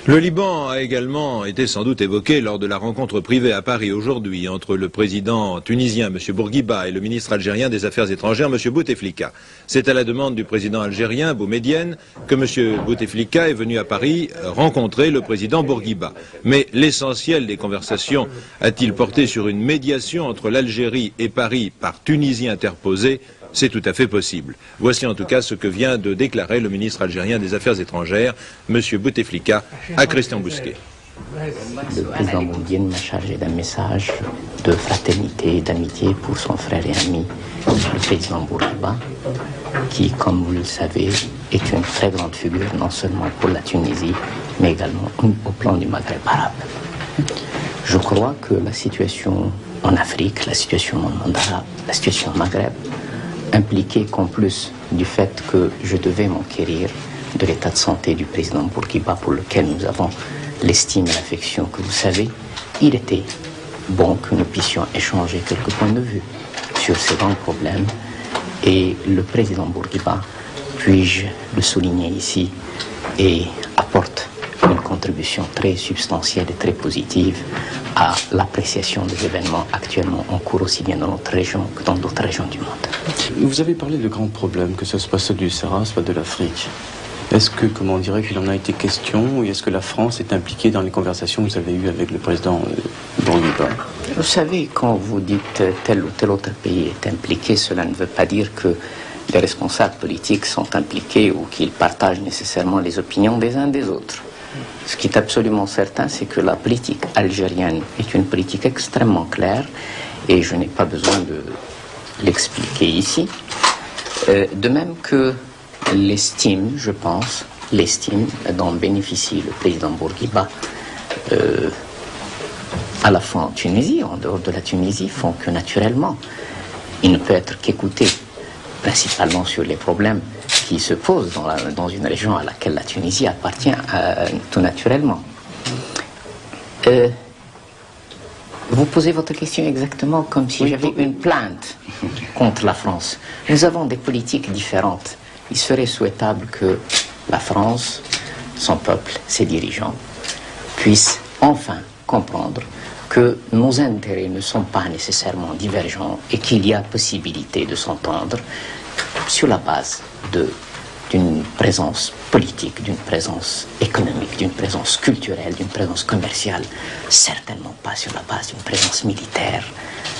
Le Liban a également été sans doute évoqué lors de la rencontre privée à Paris aujourd'hui entre le président tunisien M. Bourguiba et le ministre algérien des Affaires étrangères M. Bouteflika. C'est à la demande du président algérien Boumedienne que M. Bouteflika est venu à Paris rencontrer le président Bourguiba. Mais l'essentiel des conversations a-t-il porté sur une médiation entre l'Algérie et Paris par Tunisie interposée? C'est tout à fait possible. Voici en tout cas ce que vient de déclarer le ministre algérien des Affaires étrangères, M. Bouteflika, à Christian Bousquet. Le président Boumedienne m'a chargé d'un message de fraternité et d'amitié pour son frère et ami, le président Bourguiba, qui, comme vous le savez, est une très grande figure, non seulement pour la Tunisie, mais également au plan du Maghreb arabe. Je crois que la situation en Afrique, la situation au monde arabe, la situation au Maghreb, impliquait qu'en plus du fait que je devais m'enquérir de l'état de santé du président Bourguiba, pour lequel nous avons l'estime et l'affection que vous savez, il était bon que nous puissions échanger quelques points de vue sur ces grands problèmes. Et le président Bourguiba, puis-je le souligner ici, et apporte une contribution très substantielle et très positive à l'appréciation des événements actuellement en cours aussi bien dans notre région que dans d'autres régions du monde. Vous avez parlé de grands problèmes, que ce soit ceux du Sahara, soit de l'Afrique. Est-ce que, comment dirait qu'il en a été question, ou est-ce que la France est impliquée dans les conversations que vous avez eues avec le président Bourguiba? Vous savez, quand vous dites tel ou tel autre pays est impliqué, cela ne veut pas dire que les responsables politiques sont impliqués ou qu'ils partagent nécessairement les opinions des uns des autres. Ce qui est absolument certain, c'est que la politique algérienne est une politique extrêmement claire et je n'ai pas besoin de l'expliquer ici. De même que l'estime, je pense, l'estime dont bénéficie le président Bourguiba à la fois en Tunisie, en dehors de la Tunisie, font que naturellement, il ne peut être qu'écouté, principalement sur les problèmes qui se posent dans une région à laquelle la Tunisie appartient tout naturellement. Vous posez votre question exactement comme si j'avais une plainte contre la France. Nous avons des politiques différentes. Il serait souhaitable que la France, son peuple, ses dirigeants, puissent enfin comprendre que nos intérêts ne sont pas nécessairement divergents et qu'il y a possibilité de s'entendre sur la base d'une présence politique, d'une présence économique, d'une présence culturelle, d'une présence commerciale, certainement pas sur la base d'une présence militaire.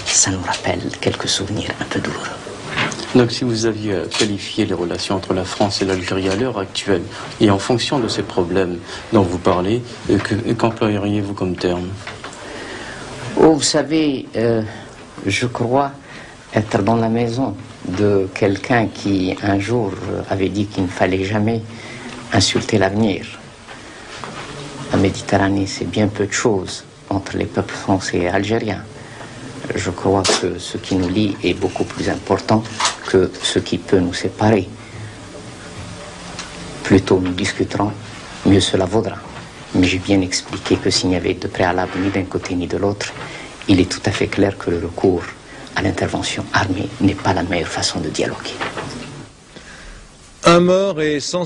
Ça nous rappelle quelques souvenirs un peu douloureux. Donc si vous aviez qualifié les relations entre la France et l'Algérie à l'heure actuelle, et en fonction de ces problèmes dont vous parlez, qu'employeriez-vous comme terme? Oh, vous savez, je crois être dans la maison de quelqu'un qui un jour avait dit qu'il ne fallait jamais insulter l'avenir. La Méditerranée, c'est bien peu de choses entre les peuples français et algériens. Je crois que ce qui nous lie est beaucoup plus important que ce qui peut nous séparer. Plus tôt nous discuterons, mieux cela vaudra. Mais j'ai bien expliqué que s'il n'y avait de préalable ni d'un côté ni de l'autre, il est tout à fait clair que le recours à l'intervention armée n'est pas la meilleure façon de dialoguer. Un mort et 100